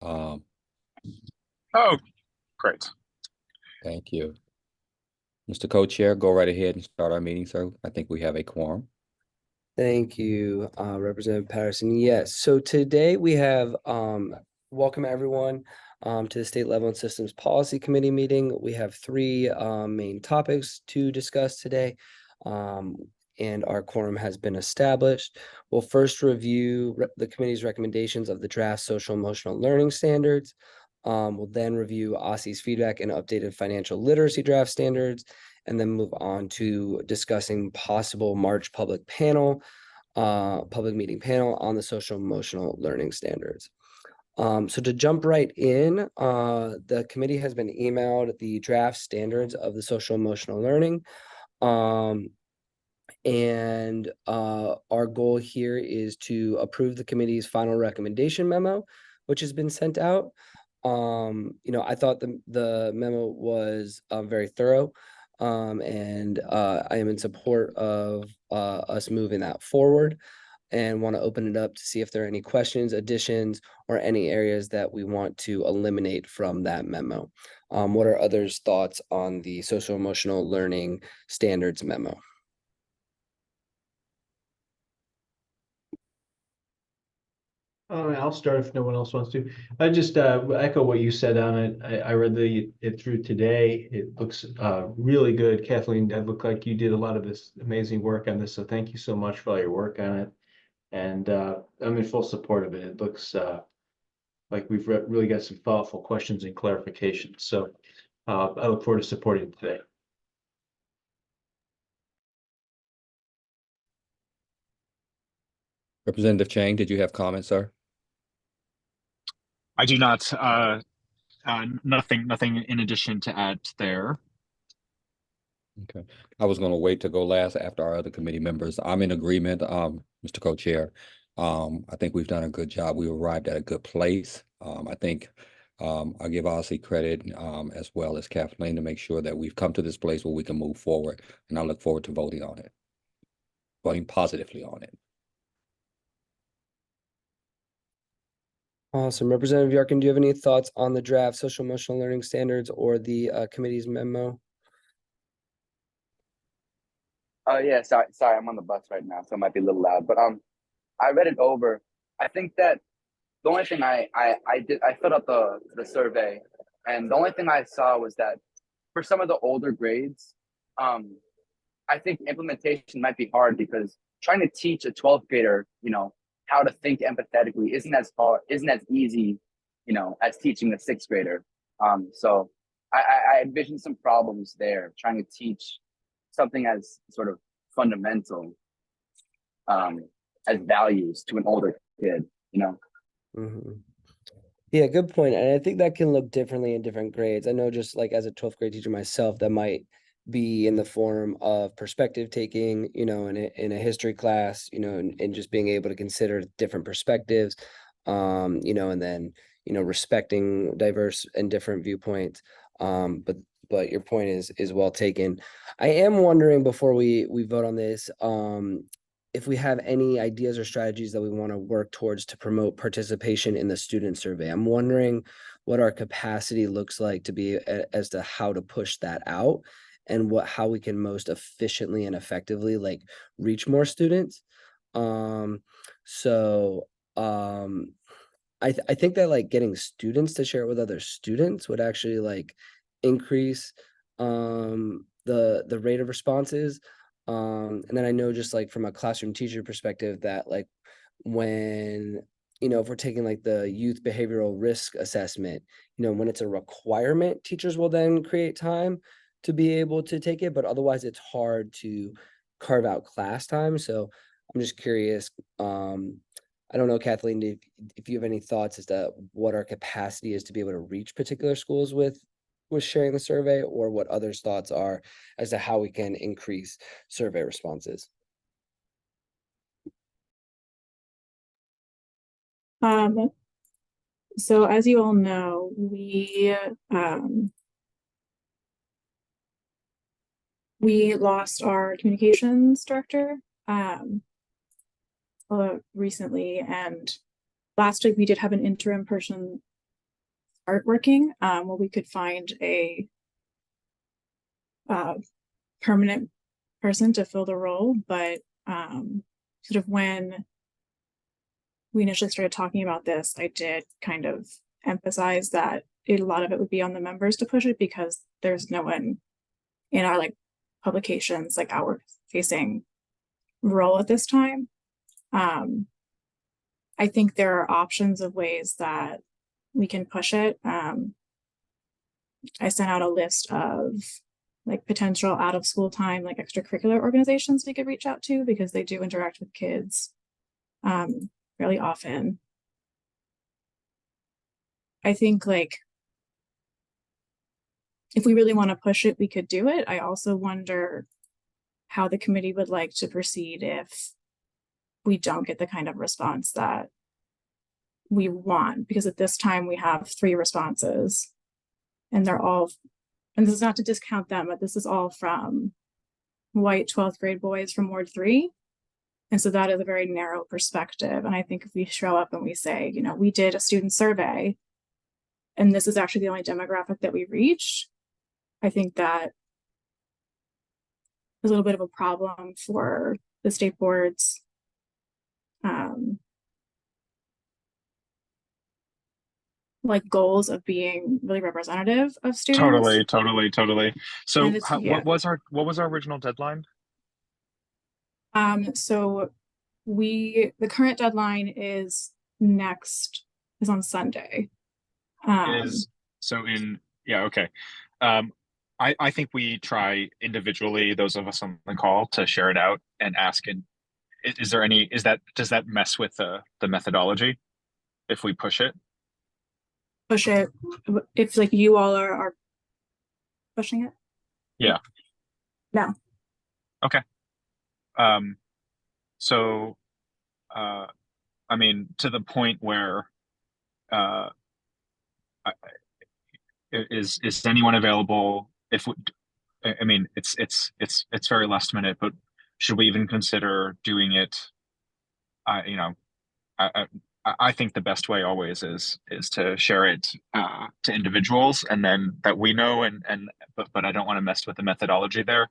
Um, Oh, great. Thank you. Mr. Co-Chair, go right ahead and start our meeting, sir. I think we have a quorum. Thank you, Representative Patterson. Yes, so today we have welcome everyone to the State Level and Systems Policy Committee meeting. We have three main topics to discuss today, and our quorum has been established. We'll first review the committee's recommendations of the draft social emotional learning standards. We'll then review OSSE's feedback and updated financial literacy draft standards, and then move on to discussing possible March public meeting panel on the social emotional learning standards. So to jump right in, the committee has been emailed the draft standards of the social emotional learning. And our goal here is to approve the committee's final recommendation memo, which has been sent out. I thought the memo was very thorough. And I am in support of us moving that forward, and want to open it up to see if there are any questions, additions, or any areas that we want to eliminate from that memo. What are others' thoughts on the social emotional learning standards memo? I'll start if no one else wants to. I just echo what you said on it. I read it through today. It looks really good. Kathleen, it looked like you did a lot of this amazing work on this. So thank you so much for all your work on it. And I'm in full support of it. It looks like we've really got some thoughtful questions and clarifications. So I look forward to supporting it today. Representative Chang, did you have comments, sir? I do not. Nothing in addition to add there. Okay. I was going to wait to go last after our other committee members. I'm in agreement, Mr. Co-Chair. I think we've done a good job. We arrived at a good place. I think I give OSSE credit as well as Kathleen to make sure that we've come to this place where we can move forward. And I look forward to voting on it, voting positively on it. Awesome. Representative Yarkin, do you have any thoughts on the draft social emotional learning standards or the committee's memo? Yeah, sorry, I'm on the bus right now, so it might be a little loud. But I read it over. I think that the only thing I filled out the survey, and the only thing I saw was that for some of the older grades, I think implementation might be hard because trying to teach a 12th grader, how to think empathetically isn't as easy, as teaching a 6th grader. So I envision some problems there trying to teach something as sort of fundamental as values to an older kid, Mm-hmm. Yeah, good point. And I think that can look differently in different grades. I know just like as a 12th grade teacher myself, that might be in the form of perspective taking, in a history class, and just being able to consider different perspectives, and then, respecting diverse and different viewpoints. But your point is well taken. I am wondering before we vote on this, if we have any ideas or strategies that we want to work towards to promote participation in the student survey. I'm wondering what our capacity looks like to be as to how to push that out, and how we can most efficiently and effectively reach more students. I think that getting students to share it with other students would actually increase the rate of responses. And then I know just from a classroom teacher perspective that when if we're taking the youth behavioral risk assessment, when it's a requirement, teachers will then create time to be able to take it, but otherwise it's hard to carve out class time. So I'm just curious, I don't know, Kathleen, if you have any thoughts as to what our capacity is to be able to reach particular schools with sharing the survey, or what others' thoughts are as to how we can increase survey responses. So as you all know, we lost our communications director recently, and last week we did have an interim person working, where we could find a permanent person to fill the role, but sort of when we initially started talking about this, I did kind of emphasize that a lot of it would be on the members to push it because there's no one in our like publications, like outward facing role at this time. I think there are options of ways that we can push it. I sent out a list of like potential out of school time, like extracurricular organizations we could reach out to because they do interact with kids fairly often. I think like if we really want to push it, we could do it. I also wonder how the committee would like to proceed if we don't get the kind of response that we want, because at this time we have 3 responses and they're all, and this is not to discount them, but this is all from white 12th grade boys from Ward 3. And so that is a very narrow perspective. And I think if we show up and we say, you know, we did a student survey and this is actually the only demographic that we reached, I think that is a little bit of a problem for the state boards. Like goals of being really representative of students. Totally. So And it's, yeah. what was our original deadline? So the current deadline is on Sunday. Okay. I think we try individually, those of us on the call, to share it out and ask. And does that mess with the methodology if we push it? Push it if like you all are pushing it? Yeah. No. Okay. So I mean, to the point where is anyone available? I mean, it's very last minute, but should we even consider doing it? You know, I think the best way always is to share it to individuals, and then that we know, but I don't want to mess with the methodology there,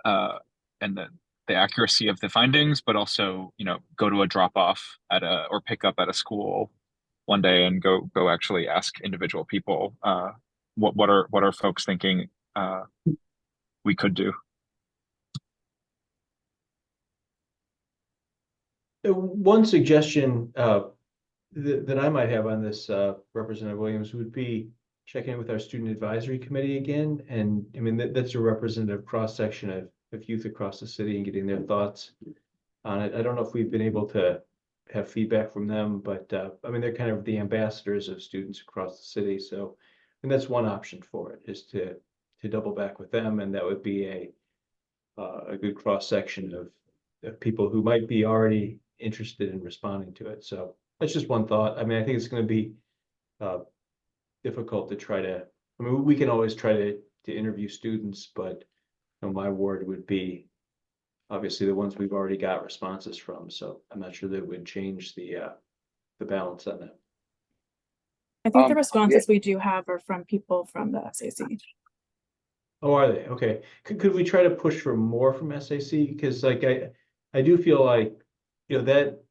and the accuracy of the findings, but also, you know, go to a drop off or pick up at a school one day and go actually ask individual people what are folks thinking we could do. One suggestion that I might have on this, Representative Williams, would be checking in with our student advisory committee again. And I mean, that's a representative cross section of youth across the city and getting their thoughts on it. I don't know if we've been able to have feedback from them, but I mean, they're kind of the ambassadors of students across the city. So, and that's one option for it, is to double back with them, and that would be a good cross section of people who might be already interested in responding to it. So that's just one thought. I mean, I think it's going to be difficult to try to. I mean, we can always try to interview students, but you know, my ward would be obviously the ones we've already got responses from. So I'm not sure that would change the balance on that. I think the responses we do have are from people from the SAC. Oh, are they? Okay. Could we try to push for more from SAC? Because like I do feel like, you know, that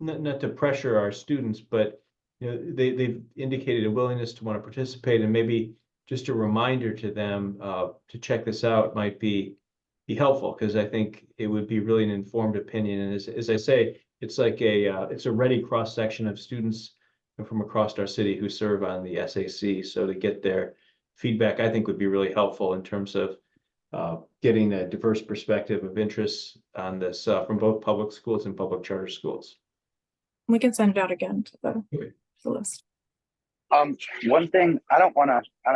not to pressure our students, but you know, they've indicated a willingness to want to participate, and maybe just a reminder to them to check this out might be helpful, because I think it would be really an informed opinion. And as I say, it's like it's a ready cross section of students from across our city who serve on the SAC. So to get their feedback, I think would be really helpful in terms of getting a diverse perspective of interests on this from both public schools and public charter schools. We can send it out again to the list. One thing I don't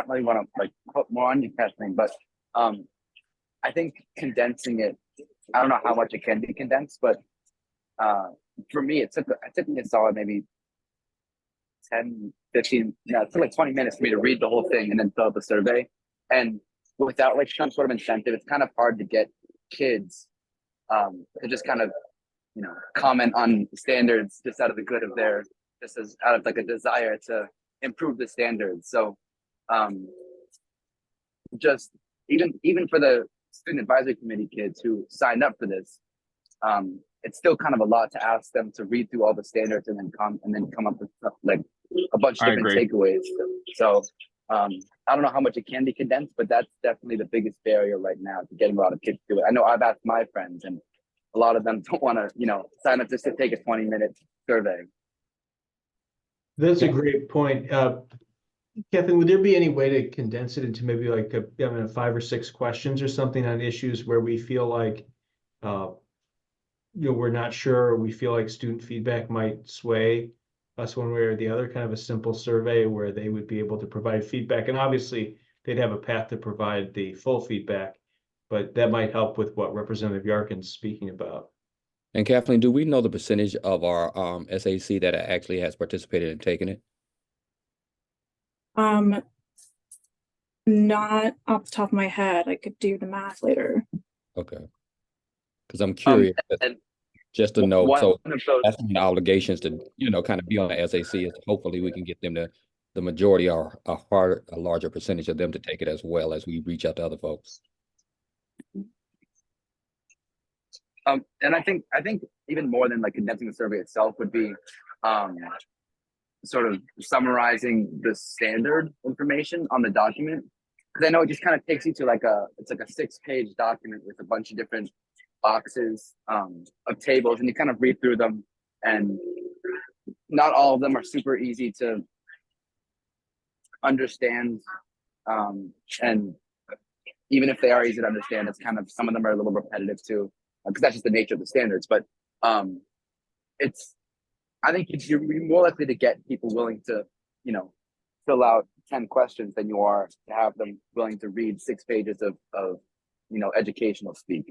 really want to like put more on you, Kathleen, but I think condensing it, I don't know how much it can be condensed, but for me, it took me a solid maybe 10, 15, it took like 20 minutes for me to read the whole thing and then fill out the survey. And without like some sort of incentive, it's kind of hard to get kids to just kind of, you know, comment on standards just out of the good of just as out of like a desire to improve the standards. So just even for the student advisory committee kids who signed up for this, it's still kind of a lot to ask them to read through all the standards and then come up with like a bunch of I different agree. takeaways. So I don't know how much it can be condensed, but that's definitely the biggest barrier right now to getting a lot of kids to do it. I know I've asked my friends, and a lot of them don't want to, sign up just to take a 20-minute survey. That's a great point. Kathleen, would there be any way to condense it into maybe like 5 or 6 questions or something on issues where we feel like, we're not sure, or we feel like student feedback might sway us one way or the other, kind of a simple survey where they would be able to provide feedback, and obviously they'd have a path to provide the full feedback, but that might help with what Representative Yarkin's speaking about. And Kathleen, do we know the percentage of our SAC that actually has participated in taking it? Not off the top of my head. I could do the math later. Okay. Because I'm curious and just to know. one So of those, that's one of the obligations to, kind of be on the SAC is hopefully we can get them to the majority or a larger percentage of them to take it as well as we reach out to other folks. and I think even more than like condensing the survey itself would be sort of summarizing the standard information on the document, because I know it just kind of takes you to it's like a 6-page document with a bunch of different boxes of tables, and you kind of read through them, and not all of them are super easy to understand, and even if they are easy to understand, it's kind of, some of them are a little repetitive too, because that's just the nature of the standards. But I think you're more likely to get people willing to, fill out 10 questions than you are to have them willing to read 6 pages of educational speak.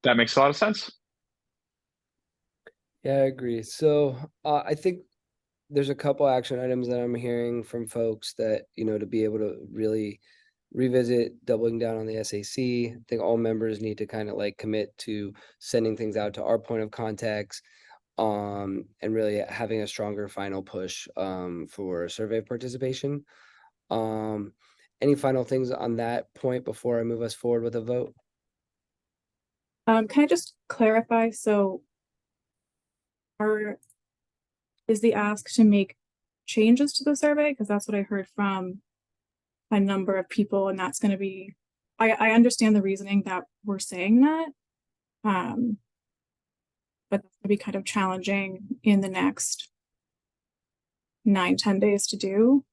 That makes a lot of sense. Yeah, I agree. So I think there's a couple action items that I'm hearing from folks that, to be able to really revisit doubling down on the SAC. I think all members need to kind of like commit to sending things out to our point of contacts, and really having a stronger final push for survey participation. Any final things on that point before I move us forward with a vote? Can I just clarify? So is the ask to make changes to the survey? Because that's what I heard from a number of people, and that's going to be, I understand the reasoning that we're saying that, but that's going to be kind of challenging in the next 9-10 days to do.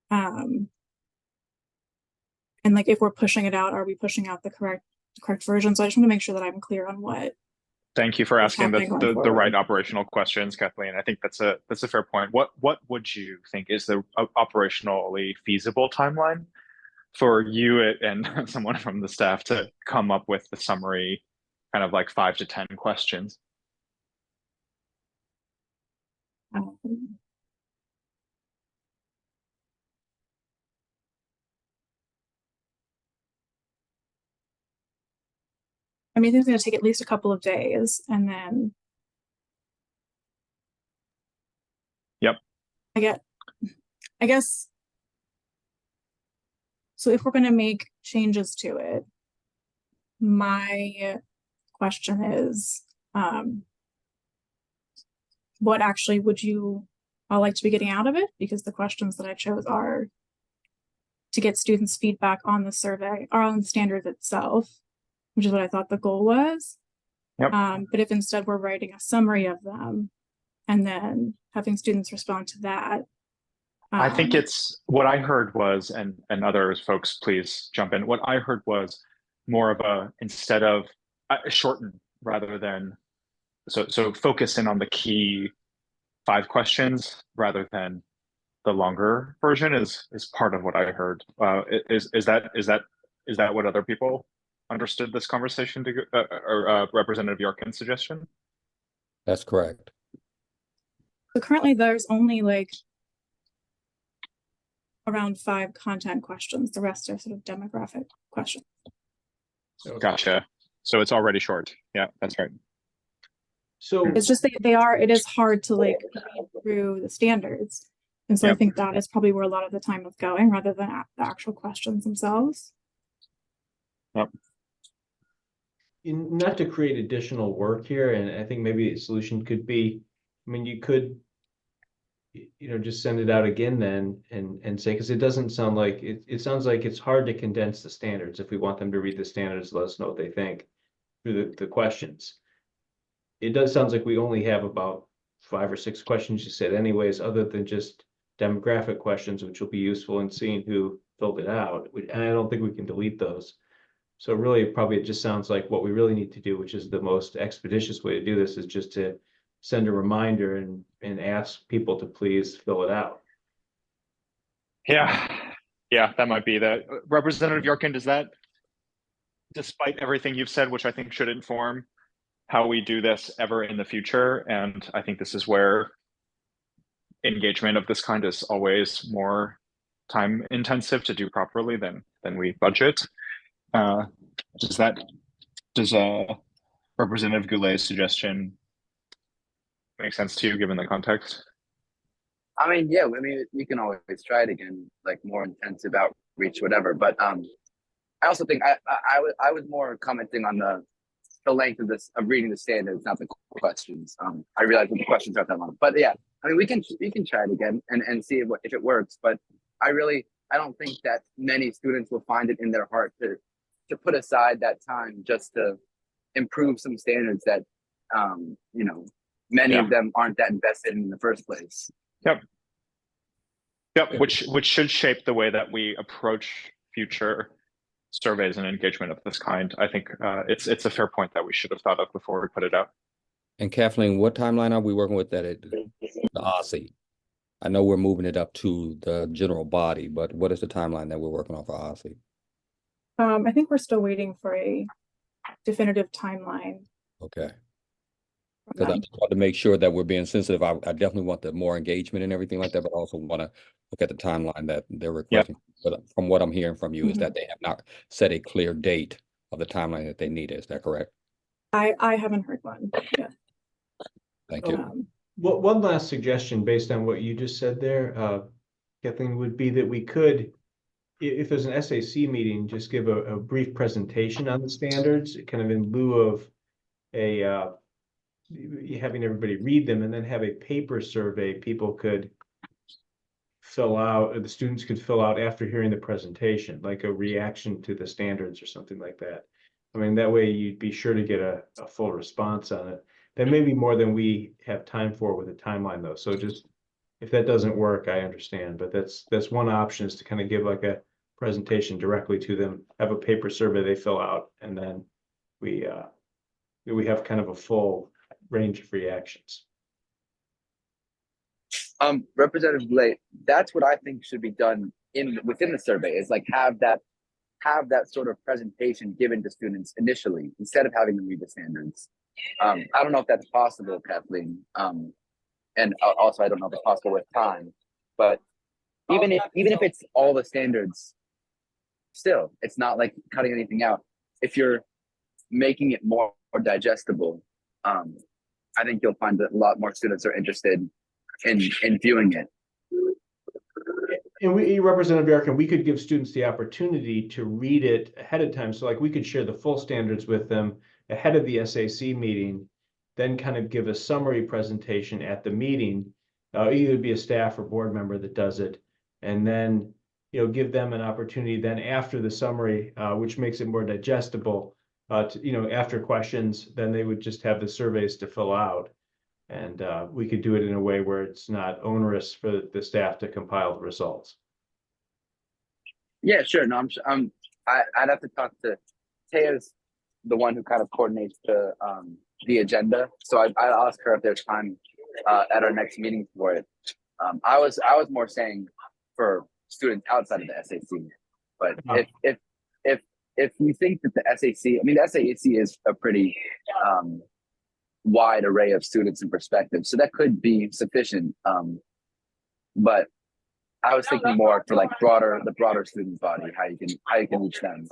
And like, if we're pushing it out, are we pushing out the correct version? So I just want to make sure that I'm clear on what. Thank you for asking happening going the forward. right operational questions, Kathleen. I think that's a fair point. What would you think is the operationally feasible timeline for you and someone from the staff to come up with the summary, kind of like 5 to 10 questions? I mean, it's going to take at least a couple of days, and then. Yep. I guess. So if we're going to make changes to it, my question is, what actually would you all like to be getting out of it? Because the questions that I chose are to get students' feedback on the survey or on the standards itself, which is what I thought the goal was. Yep. But if instead we're writing a summary of them and then having students respond to that. I think it's what I heard was, and other folks, please jump in. What I heard was more of instead of shorten rather than, so focus in on the key 5 questions rather than the longer version is part of what I heard. Is that what other people understood this conversation to or Representative Yorkin's suggestion? That's correct. So currently there's only like around 5 content questions. The rest are sort of demographic questions. Gotcha. So it's already short. Yeah, that's right. So It's just it is hard to like read through the standards And so I Yep. think that is probably where a lot of the time is going rather than the actual questions themselves. Not to create additional work here, and I think maybe a solution could be, I mean, you could, just send it out again then and say, because it doesn't sound like, it sounds like it's hard to condense the standards. If we want them to read the standards, let us know what they think through the questions. It does sounds like we only have about 5 or 6 questions you said anyways, other than just demographic questions, which will be useful in seeing who filled it out. And I don't think we can delete those. So really, probably it just sounds like what we really need to do, which is the most expeditious way to do this, is just to send a reminder and ask people to please fill it out. Yeah, that might be that. Representative Yorkin, does that, despite everything you've said, which I think should inform how we do this ever in the future, and I think this is where engagement of this kind is always more time intensive to do properly than we budget. Does Representative Goulet's suggestion make sense to you given the context? I mean, yeah, I mean, you can always try it again, like more intensive outreach, whatever. But I also think I was more commenting on the length of reading the standards, not the questions. I realize that the questions aren't that long, but yeah, I mean, we can try it again and see if it works. But I don't think that many students will find it in their heart to put aside that time just to improve some standards that many of them aren't that invested in the first place. Yep. Which should shape the way that we approach future surveys and engagement of this kind. I think it's a fair point that we should have thought of before we put it out. And Kathleen, what timeline are we working with the OSSE? I know we're moving it up to the general body, but what is the timeline that we're working on for OSSE? I think we're still waiting for a definitive timeline. Okay. Because I just want to make sure that we're being sensitive. I definitely want the more engagement and everything like that, but I also want to look at the timeline that they're requesting. But from what I'm hearing from you is that they have not set a clear date of the timeline that they need. Is that correct? I haven't heard one. Yeah. Thank you. One last suggestion based on what you just said there, Kathleen, would be that we could, if there's an SAC meeting, just give a brief presentation on the standards, kind of in lieu of having everybody read them, and then have a paper survey people could fill out, or the students could fill out after hearing the presentation, like a reaction to the standards or something like that. I mean, that way you'd be sure to get a full response on it. That may be more than we have time for with a timeline though. So just, if that doesn't work, I understand, but that's one option, is to kind of give like a presentation directly to them, have a paper survey they fill out, and then we have kind of a full range of reactions. Representative Blake, that's what I think should be done within the survey, is like have that sort of presentation given to students initially instead of having them read the standards. I don't know if that's possible, Kathleen. And also I don't know if it's possible with time, but even if it's all the standards, still, it's not like cutting anything out. If you're making it more digestible, I think you'll find that a lot more students are interested in viewing it. And Representative Yarkin, we could give students the opportunity to read it ahead of time. So like we could share the full standards with them ahead of the SAC meeting, then kind of give a summary presentation at the meeting. Either be a staff or board member that does it, and then give them an opportunity then after the summary, which makes it more digestible. After questions, then they would just have the surveys to fill out. And we could do it in a way where it's not onerous for the staff to compile the results. Yeah, sure. No, I'd have to talk to Taya's the one who kind of coordinates the agenda. So I'll ask her if there's time at our next meeting for it. I was more saying for students outside of the SAC, but if you think that the SAC, I mean, the SAC is a pretty wide array of students and perspectives, so that could be sufficient. But I was thinking more for like the broader student body, how you can reach them.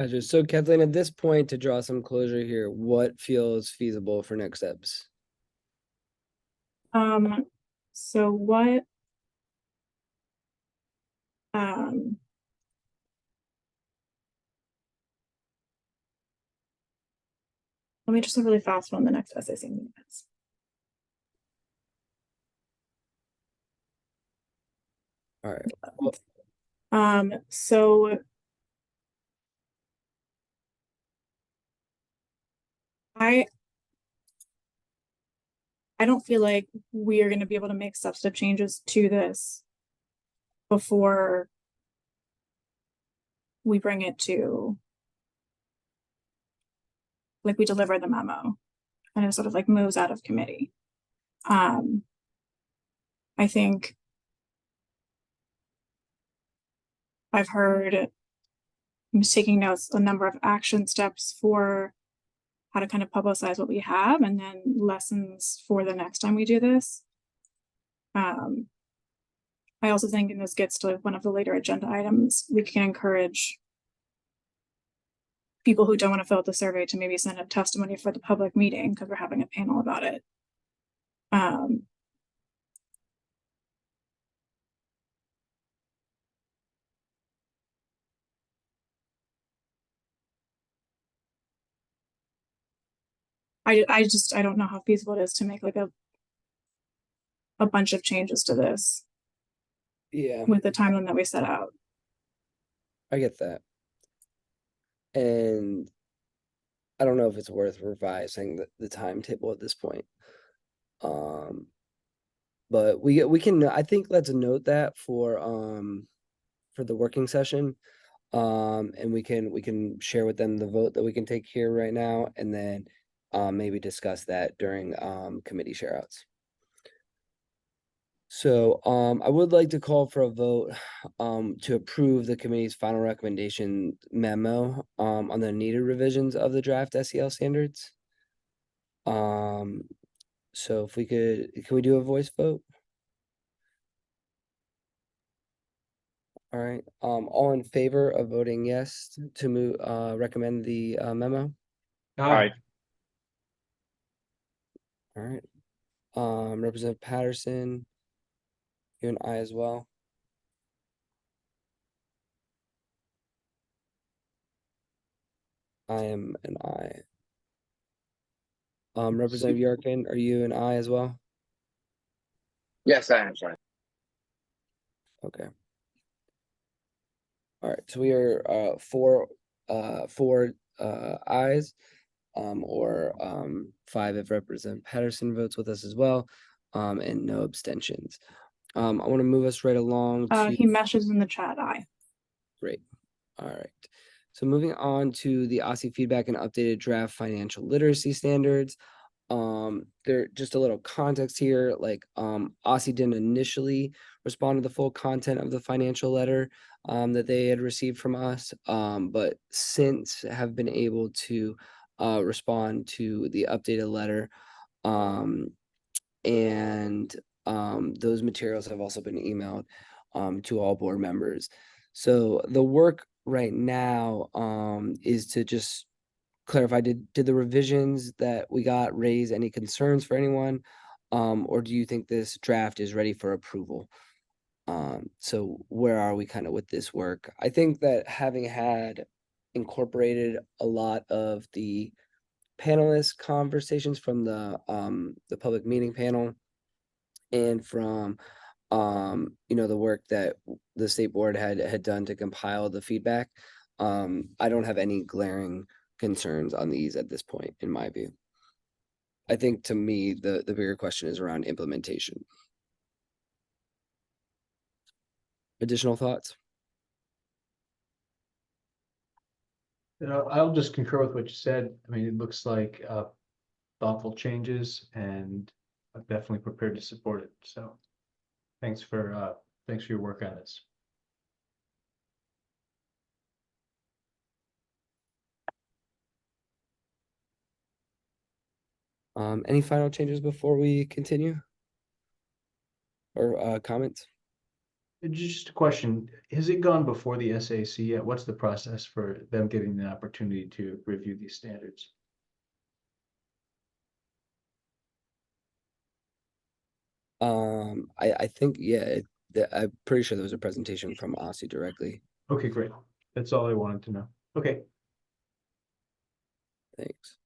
Gotcha. So Kathleen, at this point, to draw some closure here, what feels feasible for next steps? So what? Um, let me just a really fast one. The next SAC meeting is. All right. So I don't feel like we are going to be able to make substantive changes to this before we bring it to, like, we deliver the memo and it sort of like moves out of committee. I think I've heard, I'm taking notes, a number of action steps for how to kind of publicize what we have and then lessons for the next time we do this. I also think, and this gets to one of the later agenda items, we can encourage people who don't want to fill out the survey to maybe send up testimony for the public meeting because we're having a panel about it. I don't know how feasible it is to make like a bunch of changes to this Yeah, with the timeline that we set out. I get that. And I don't know if it's worth revising the timetable at this point. But we can, I think let's note that for the working session. And we can share with them the vote that we can take here right now, and then maybe discuss that during committee shareouts. So I would like to call for a vote to approve the committee's final recommendation memo on the needed revisions of the draft SEL standards. So if we could, can we do a voice vote? All right, all in favor of voting yes to move, recommend the memo? Aye. All right. Representative Patterson, you and I as well. I am an I. Representative Yarkin, are you an I as well? Yes, I am. Sorry. Okay. All right, so we are four ayes, or 5 if Representative Patterson votes with us as well, and no abstentions. I want to move us right along to He meshes in the chat. Aye. Great. All right. So moving on to the OSSI feedback and updated draft financial literacy standards. There just a little context here, like OSSI didn't initially respond to the full content of the financial letter that they had received from us, but since have been able to respond to the updated letter. And those materials have also been emailed to all board members. So the work right now is to just clarify, did the revisions that we got raise any concerns for anyone? Or do you think this draft is ready for approval? So where are we kind of with this work? I think that having had incorporated a lot of the panelist conversations from the public meeting panel and from the work that the state board had done to compile the feedback, I don't have any glaring concerns on these at this point, in my view. I think to me the bigger question is around implementation. Additional thoughts? I'll just concur with what you said. I mean, it looks like thoughtful changes, and I'm definitely prepared to support it. So thanks for your work on this. Any final changes before we continue? Or comments? Just a question, has it gone before the SAC yet? What's the process for them getting the opportunity to review these standards? I think, yeah, I'm pretty sure there was a presentation from Aussie directly. Okay, great. That's all I wanted to know. Okay. Thanks.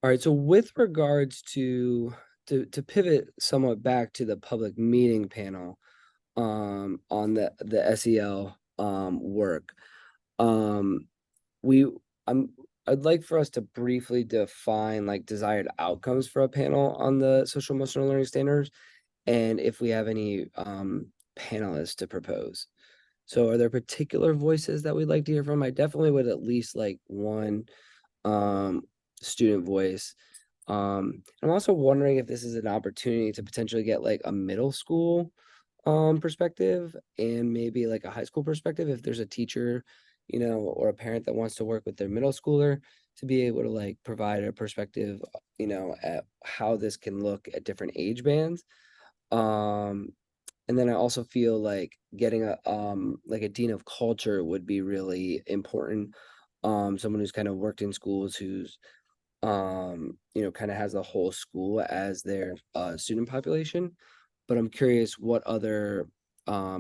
All right, so with regards to pivot somewhat back to the public meeting panel, on the SEL work, we I'd like for us to briefly define like desired outcomes for a panel on the social emotional learning standards, and if we have any panelists to propose. So are there particular voices that we'd like to hear from? I definitely would at least like one student voice. I'm also wondering if this is an opportunity to potentially get like a middle school perspective and maybe like a high school perspective if there's a teacher, or a parent that wants to work with their middle schooler to be able to like provide a perspective, at how this can look at different age bands. And then I also feel like getting a dean of culture would be really important. Someone who's kind of worked in schools, who's kind of has the whole school as their student population. But I'm curious what other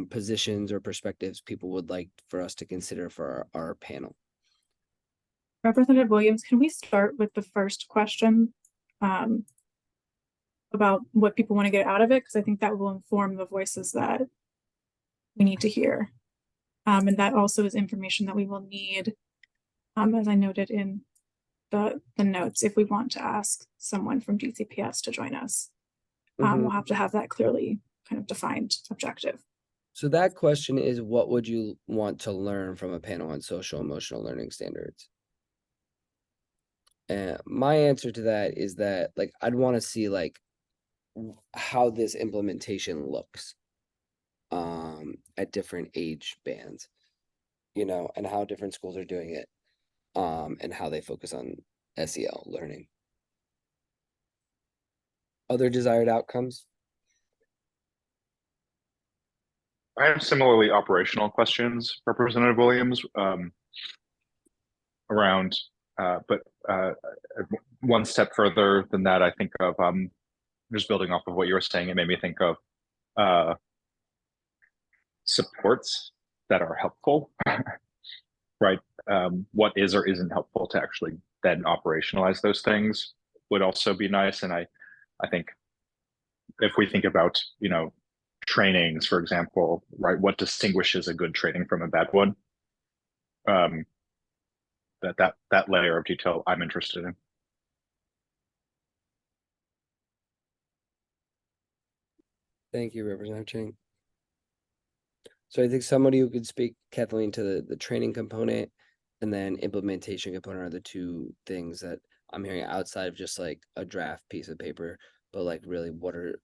positions or perspectives people would like for us to consider for our panel. Representative Williams, can we start with the first question about what people want to get out of it? Because I think that will inform the voices that we need to hear. And that also is information that we will need, as I noted in the notes, if we want to ask someone from GCPS to join us. We'll have to have that clearly kind of defined objective. So that question is, what would you want to learn from a panel on social emotional learning standards? And my answer to that is that like I'd want to see like how this implementation looks at different age bands, and how different schools are doing it, and how they focus on SEL learning. Other desired outcomes? I have similarly operational questions, Representative Williams, around, but one step further than that, I think of, just building off of what you were saying, it made me think of supports that are helpful, right? What is or isn't helpful to actually then operationalize those things would also be nice. And I think if we think about, trainings, for example, right, what distinguishes a good training from a bad one? That layer of detail I'm interested in. Thank you, Representative Chang. So I think somebody who could speak, Kathleen, to the training component and then implementation component are the two things that I'm hearing outside of just like a draft piece of paper, but like really what are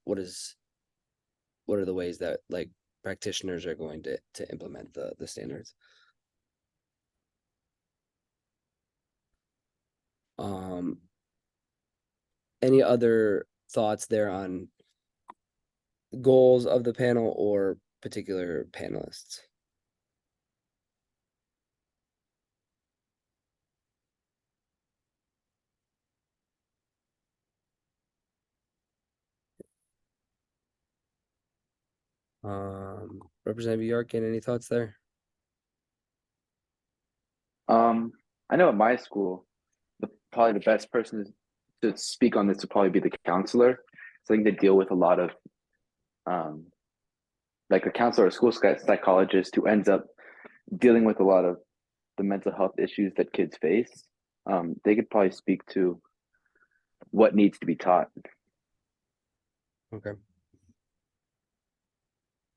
the ways that like practitioners are going to implement the standards. Any other thoughts there on goals of the panel or particular panelists? Representative Yorkin, any thoughts there? I know at my school, probably the best person to speak on this would probably be the counselor. So I think they deal with a lot of, like a counselor or school psychologist who ends up dealing with a lot of the mental health issues that kids face. They could probably speak to what needs to be taught. Okay.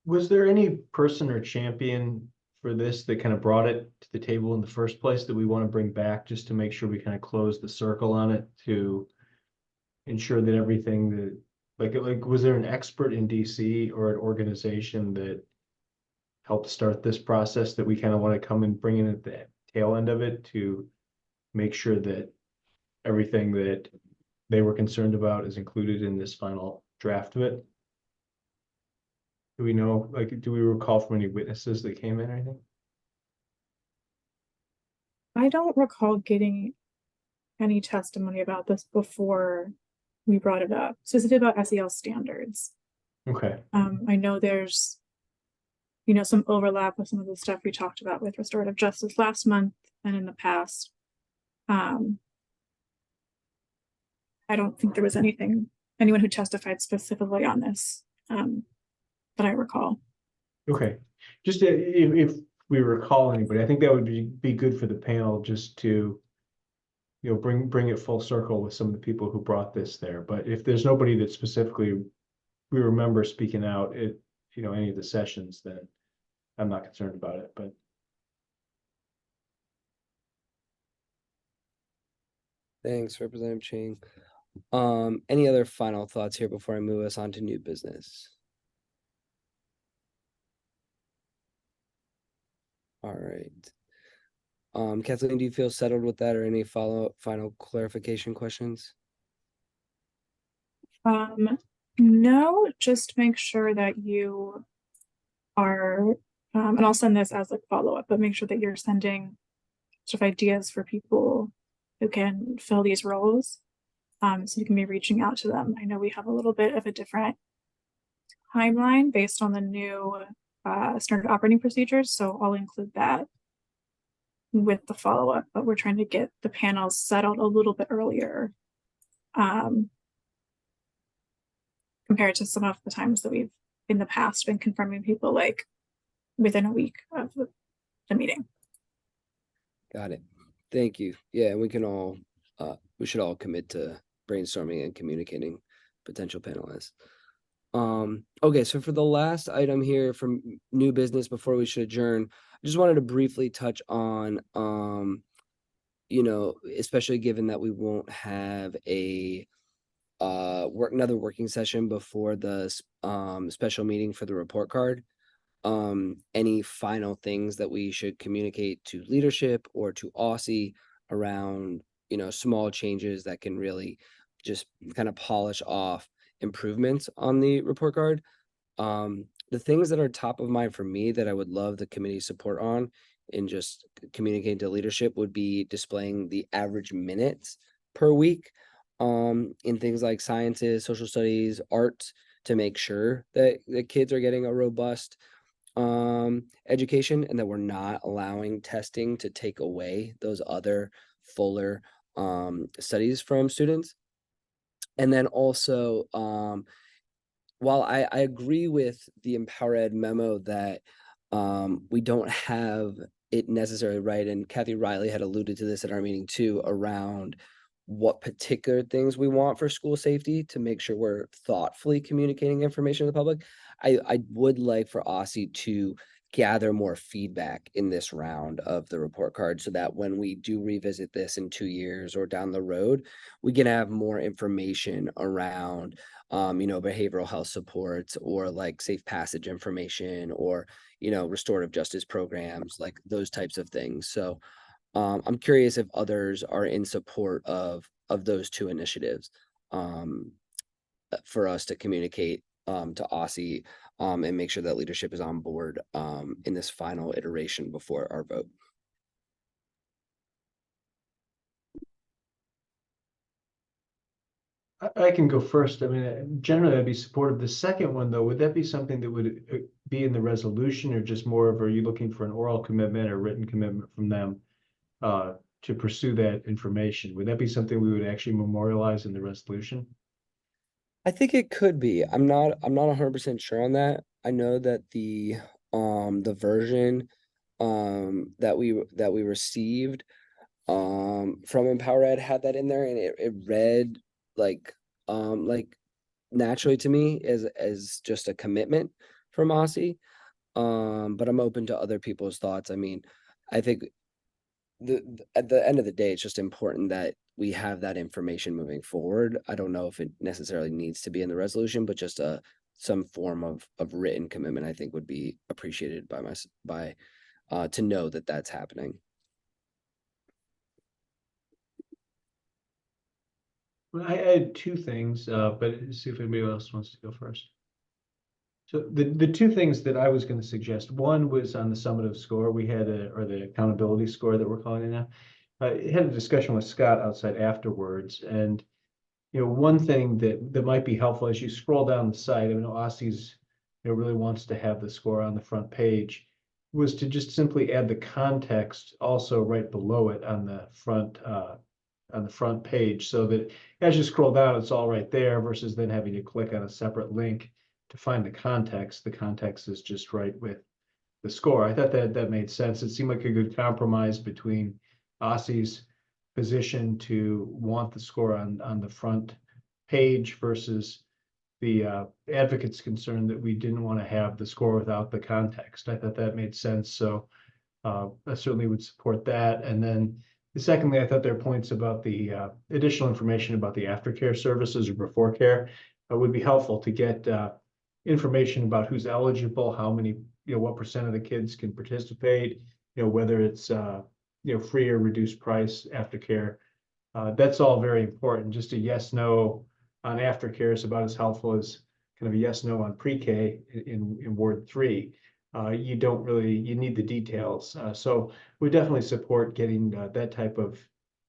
Was there any person or champion for this that kind of brought it to the table in the first place that we want to bring back just to make sure we kind of close the circle on it to ensure that everything that like was there an expert in DC or an organization that helped start this process that we kind of want to come and bring in at the tail end of it to make sure that everything that they were concerned about is included in this final draft of it? Do we know, like, do we recall from any witnesses that came in or anything? I don't recall getting any testimony about this before we brought it up, specifically about SEL standards. Okay. I know there's, some overlap with some of the stuff we talked about with restorative justice last month and in the past. I don't think there was anyone who testified specifically on this, that I recall. Okay. Just if we recall anybody, I think that would be good for the panel just to, bring it full circle with some of the people who brought this there. But if there's nobody that specifically we remember speaking out at, any of the sessions, then I'm not concerned about it, but. Thanks, Representative Ching. Any other final thoughts here before I move us on to new business? All right. Kathleen, do you feel settled with that, or any final clarification questions? No, just make sure that you are, and I'll send this as a follow-up, but make sure that you're sending sort of ideas for people who can fill these roles. So you can be reaching out to them. I know we have a little bit of a different timeline based on the new standard operating procedures, so I'll include that with the follow-up, but we're trying to get the panels settled a little bit earlier, compared to some of the times that we've in the past been confirming people like within a week of the meeting. Got it. Thank you. Yeah, and we should all commit to brainstorming and communicating potential panelists. Okay, so for the last item here from new business before we should adjourn, I just wanted to briefly touch on, especially given that we won't have another working session before the special meeting for the report card. Any final things that we should communicate to leadership or to Aussie around, small changes that can really just kind of polish off improvements on the report card. The things that are top of mind for me that I would love the committee support on in just communicating to leadership would be displaying the average minutes per week in things like sciences, social studies, arts, to make sure that the kids are getting a robust education and that we're not allowing testing to take away those other fuller studies from students. And then also, while I agree with the Empower Ed memo that we don't have it necessarily right, and Kathy Riley had alluded to this at our meeting too, around what particular things we want for school safety to make sure we're thoughtfully communicating information to the public. I would like for Aussie to gather more feedback in this round of the report card so that when we do revisit this in 2 years or down the road, we can have more information around behavioral health supports or like safe passage information or restorative justice programs, like those types of things. So I'm curious if others are in support of those two initiatives for us to communicate to Aussie and make sure that leadership is on board in this final iteration before our vote. I can go first. I mean, generally I'd be supportive. The second one, though, would that be something that would be in the resolution, or just more of, are you looking for an oral commitment or written commitment from them to pursue that information? Would that be something we would actually memorialize in the resolution? I think it could be. I'm not 100% sure on that. I know that the version that we received from Empower Ed had that in there, and it read like naturally to me as just a commitment from Aussie. But I'm open to other people's thoughts. I mean, I think at the end of the day, it's just important that we have that information moving forward. I don't know if it necessarily needs to be in the resolution, but just some form of written commitment, I think, would be appreciated by to know that that's happening. Well, I had two things, but see if anybody else wants to go first. So the two things that I was going to suggest, one was on the summative score. We had or the accountability score that we're calling it now. I had a discussion with Scott outside afterwards, and one thing that might be helpful as you scroll down the site, I know Aussie's, really wants to have the score on the front page, was to just simply add the context also right below it on the front page, so that as you scroll down, it's all right there versus then having to click on a separate link to find the context. The context is just right with the score. I thought that made sense. It seemed like a good compromise between Aussie's position to want the score on the front page versus the advocate's concern that we didn't want to have the score without the context. I thought that made sense. So I certainly would support that. And then secondly, I thought there are points about the additional information about the aftercare services or before care would be helpful to get information about who's eligible, how many, what percent of the kids can participate, whether it's free or reduced price aftercare. That's all very important. Just a yes, no on aftercare is about as helpful as kind of a yes, no on pre-K in Ward 3. You don't really, you need the details. So we definitely support getting that type of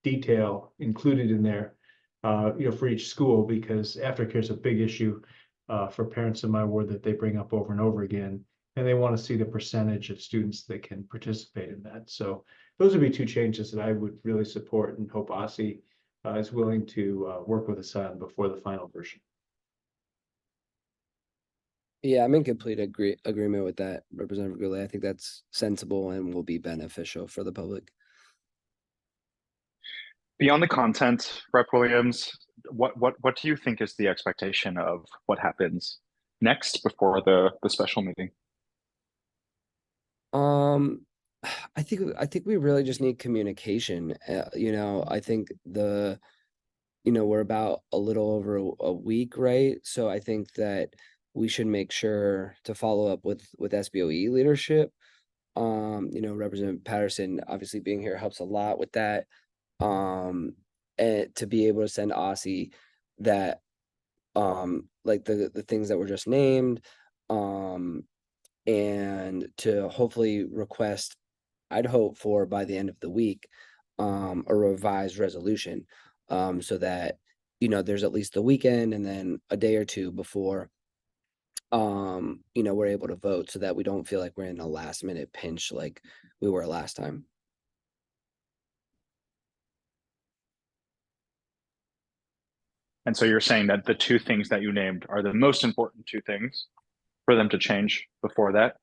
detail included in there, for each school, because aftercare is a big issue for parents in my ward that they bring up over and over again, and they want to see the percentage of students that can participate in that. So those would be two changes that I would really support and hope Aussie is willing to work with us on before the final version. Yeah, I'm in complete agreement with that, Representative Goulet. I think that's sensible and will be beneficial for the public. Beyond the content, Rep. Williams, what do you think is the expectation of what happens next before the special meeting? I think we really just need communication. I think we're about a little over a week, right? So I think that we should make sure to follow up with SBOE leadership. Representative Patterson obviously being here helps a lot with that. And to be able to send Aussie that like the things that were just named, and to hopefully request, I'd hope for by the end of the week, a revised resolution, so that there's at least the weekend and then a day or two before we're able to vote, so that we don't feel like we're in a last minute pinch like we were last time. And so you're saying that the two things that you named are the most important two things for them to change before that?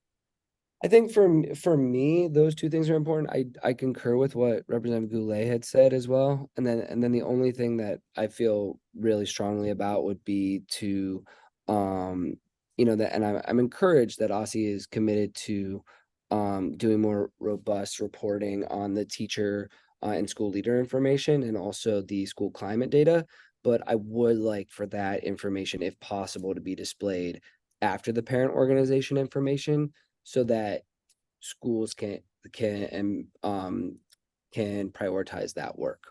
I think for me, those two things are important. I concur with what Representative Goulet had said as well. And then the only thing that I feel really strongly about would be to that, and I'm encouraged that Aussie is committed to doing more robust reporting on the teacher and school leader information, and also the school climate data. But I would like for that information, if possible, to be displayed after the parent organization information, so that schools can prioritize that work.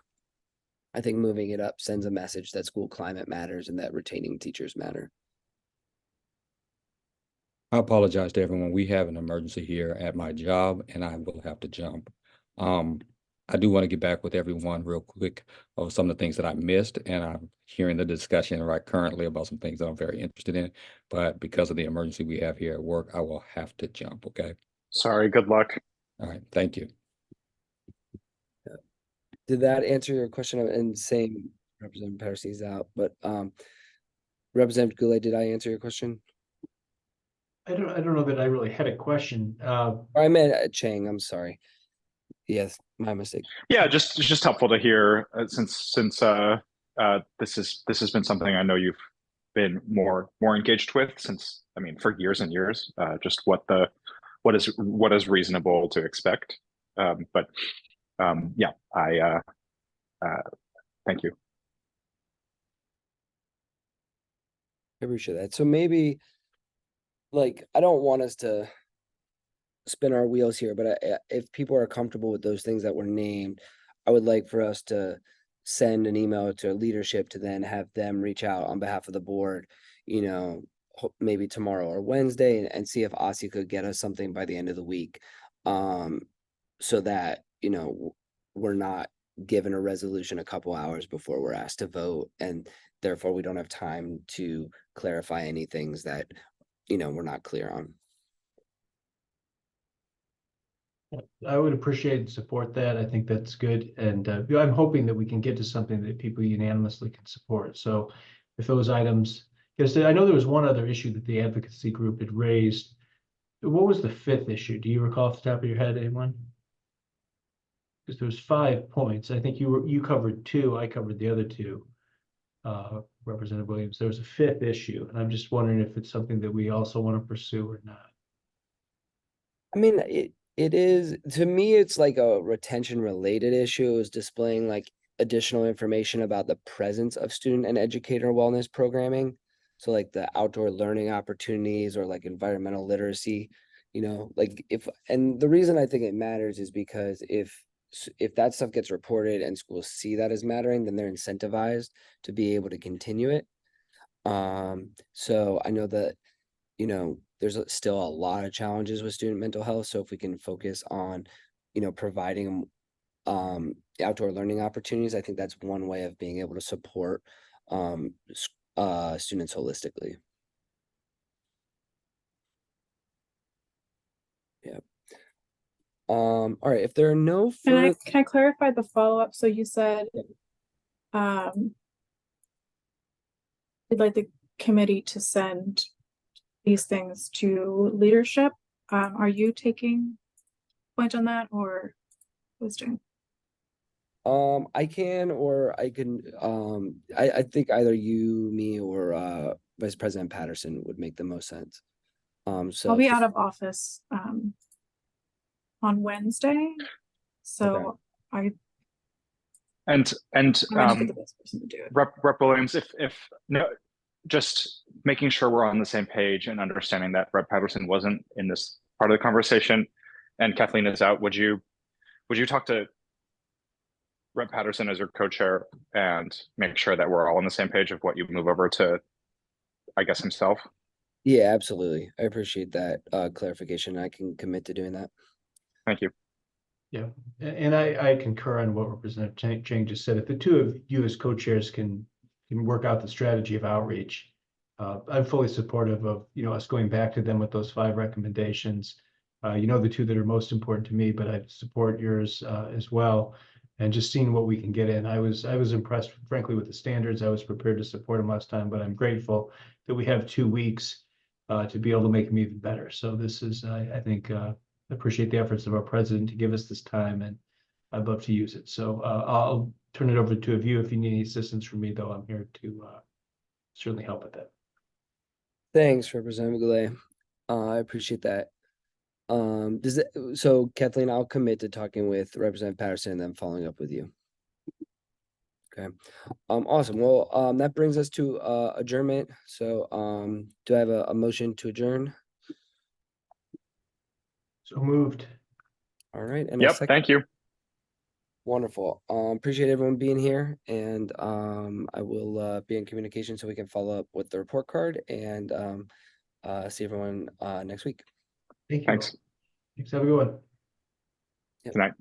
I think moving it up sends a message that school climate matters and that retaining teachers matter. I apologize to everyone. We have an emergency here at my job and I will have to jump. I do want to get back with everyone real quick of some of the things that I missed, and I'm hearing the discussion right currently about some things that I'm very interested in, but because of the emergency we have here at work, I will have to jump, okay? Sorry, good luck. All right, thank you. Did that answer your question? And same, Representative Patterson's out, but Representative Goulet, did I answer your question? I don't know that I really had a question. I meant Chang, I'm sorry. Yes, my mistake. Yeah, just helpful to hear since this has been something I know you've been more engaged with since, I mean, for years and years. Just what is reasonable to expect. But yeah, I thank you. I appreciate that. So maybe, like, I don't want us to spin our wheels here, but if people are comfortable with those things that were named, I would like for us to send an email to leadership to then have them reach out on behalf of the board, maybe tomorrow or Wednesday, and see if Aussie could get us something by the end of the week, so that we're not given a resolution a couple hours before we're asked to vote, and therefore we don't have time to clarify any things that, you know, we're not clear on. I would appreciate and support that. I think that's good. And you know, I'm hoping that we can get to something that people unanimously can support. So if those items, because I know there was one other issue that the advocacy group had raised. What was the fifth issue? Do you recall off the top of your head, anyone? Because there was 5 points. I think you covered 2, I covered the other 2. Representative Williams, there was a 5th issue, and I'm just wondering if it's something that we also want to pursue or not. I mean, it is, to me, it's like a retention related issue, is displaying like additional information about the presence of student and educator wellness programming. So like the outdoor learning opportunities or like environmental literacy, you know, like and the reason I think it matters is because if that stuff gets reported and schools see that as mattering, then they're incentivized to be able to continue it. So I know that, you know, there's still a lot of challenges with student mental health. So if we can focus on, you know, providing outdoor learning opportunities, I think that's one way of being able to support students holistically. Yeah. All right, if there are no further, Can I clarify the follow-up? So you said you'd like the committee to send these things to leadership. Are you taking point on that, or who's doing? I can, or I can, I think either you, me, or Vice President Patterson would make the most sense. So I'll be out of office on Wednesday, so I And might be the best person to do it. Rep Williams, if no, just making sure we're on the same page and understanding that Rep Patterson wasn't in this part of the conversation and Kathleen is out, would you talk to Rep Patterson as your co-chair and make sure that we're all on the same page of what you move over to, I guess, himself? yeah, absolutely. I appreciate that clarification. I can commit to doing that. Thank you. Yeah, and I concur on what Representative Chang just said. If the two of you as co-chairs can work out the strategy of outreach, I'm fully supportive of, you know, us going back to them with those 5 recommendations. You know, the 2 that are most important to me, but I support yours as well. And just seeing what we can get in. I was impressed, frankly, with the standards. I was prepared to support them last time, but I'm grateful that we have 2 weeks to be able to make them even better. So this is, I think, appreciate the efforts of our president to give us this time, and I'd love to use it. So I'll turn it over to 2 of you. If you need any assistance from me, though, I'm here to certainly help with that. Thanks, Representative Goulet. I appreciate that. So Kathleen, I'll commit to talking with Representative Patterson and then following up with you. Okay. Awesome. Well, that brings us to adjournment. So do I have a motion to adjourn? So moved. All right. And Yep. Thank you. Wonderful. Appreciate everyone being here, and I will be in communication so we can follow up with the report card and see everyone next week. Thank you. Thanks. Thanks. Have a good one. Yep. Good night.